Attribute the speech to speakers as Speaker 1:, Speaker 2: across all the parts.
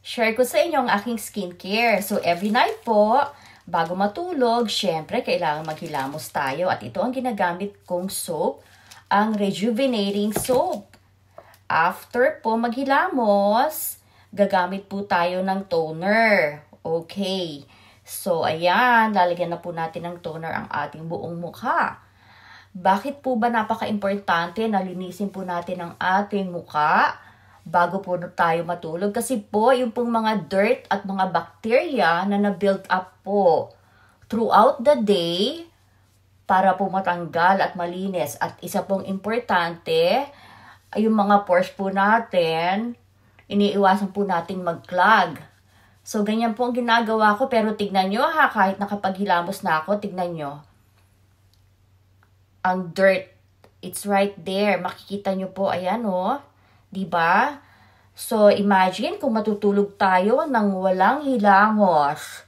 Speaker 1: share ko sa inyo ang aking skincare. So, every night po, bago matulog, syempre, kailangan maghilamos tayo. At ito ang ginagamit kong soap, ang Rejuvenating Soap. After po maghilamos, gagamit po tayo ng toner. Okay. So, ayan, lalagyan na po natin ng toner ang ating buong mukha. Bakit po ba napaka-importante na linisin po natin ang ating mukha bago po tayo matulog? Kasi po, yung pong mga dirt at mga bacteria na na-build up po throughout the day para po matanggal at malinis. At isa pong importante, ay yung mga pores po natin, iniiwasan po natin mag-clog. So, ganyan po ang ginagawa ko. Pero tignan nyo ha, kahit nakapaghilamos na ako, tignan nyo. Ang dirt, it's right there. Makikita nyo po, ayan o. Diba? So, imagine kung matutulog tayo nang walang hilamos.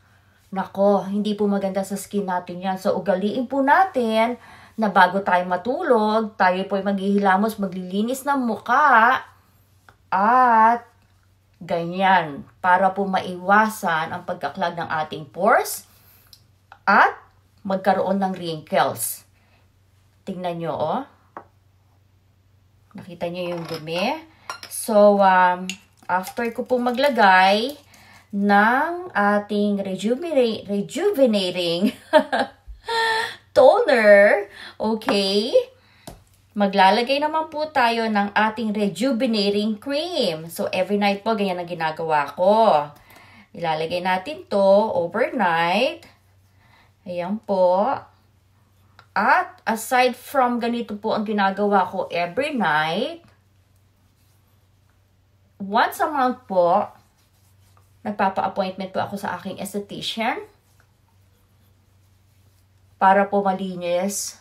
Speaker 1: Nako, hindi po maganda sa skin natin yan. So, ugaliin po natin na bago tayo matulog, tayo po ay maghihilamos, maglilinis ng mukha. At ganyan, para po maiwasan ang pagkaklag ng ating pores at magkaroon ng wrinkles. Tingnan nyo, oh. Nakita nyo yung dumi? So, after ko pong maglagay ng ating rejuvenating toner, okay, maglalagay naman po tayo ng ating rejuvenating cream. So, every night po, ganyan ang ginagawa ko. Ilalagay natin to overnight. Ayan po. At aside from ganito po ang ginagawa ko every night, once a month po, nagpapa-appointment po ako sa aking esthetician para po malinis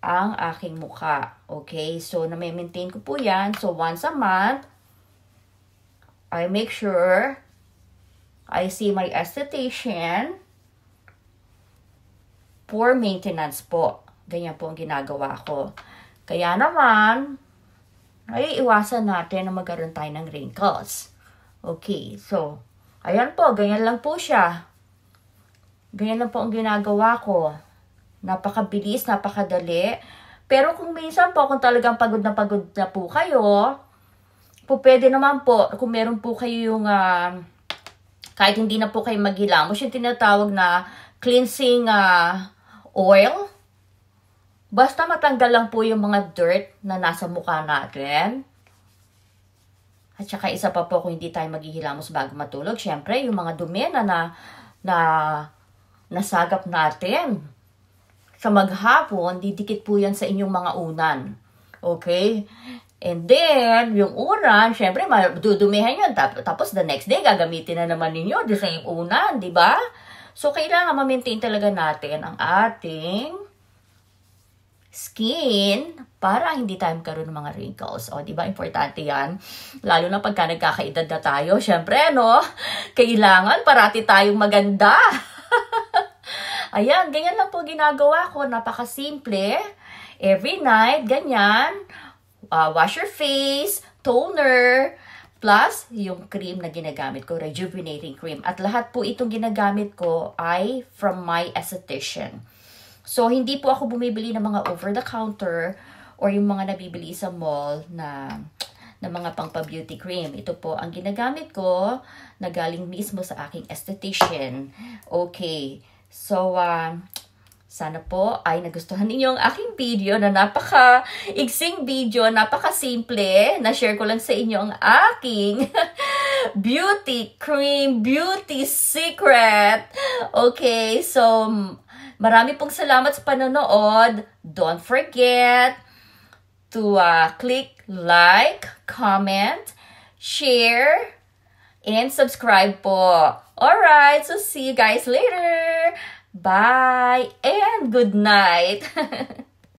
Speaker 1: ang aking mukha. Okay? So, na-maintain ko po yan. So, once a month, I make sure I see my esthetician for maintenance po. Ganyan po ang ginagawa ko. Kaya naman, ay iwasan natin na magkaroon tayo ng wrinkles. Okay. So, ayan po. Ganyan lang po siya. Ganyan lang po ang ginagawa ko. Napakabilis, napakadali. Pero kung minsan po, kung talagang pagod na po kayo, po pwede naman po, kung meron po kayo yung, kahit hindi na po kayo maghilamos, yung tinatawag na cleansing oil, basta matanggal lang po yung mga dirt na nasa mukha natin. At saka isa pa po, kung hindi tayo maghihilamos bago matulog, syempre, yung mga dumi na nasagap natin sa maghapon, didikit po yan sa inyong mga unan. Okay? And then, yung unan, syempre, dudumihan yun. Tapos, the next day, gagamitin na naman ninyo the same unan, di ba? So, kailangan ma-maintain talaga natin ang ating skin para hindi tayo magkaroon ng mga wrinkles. O, di ba? Importante yan. Lalo na pagka nagkakaedad na tayo. Syempre, no? Kailangan parati tayong maganda. Ayan, ganyan lang po ginagawa ko. Napakasimple. Every night, ganyan. Wash your face, toner, plus yung cream na ginagamit ko, rejuvenating cream. At lahat po itong ginagamit ko ay from my esthetician. So, hindi po ako bumibili ng mga over-the-counter or yung mga nabibili sa mall na mga pang-beauty cream. Ito po ang ginagamit ko na galing mismo sa aking esthetician. Okay. So, sana po ay nagustuhan ninyo ang aking video na napaka-igsing video, napaka-simple. Na-share ko lang sa inyo ang aking beauty cream, beauty secret. Okay, so marami pong salamat sa panonood. Don't forget to click like, comment, share, and subscribe po. Alright, so see you guys later. Bye and good night.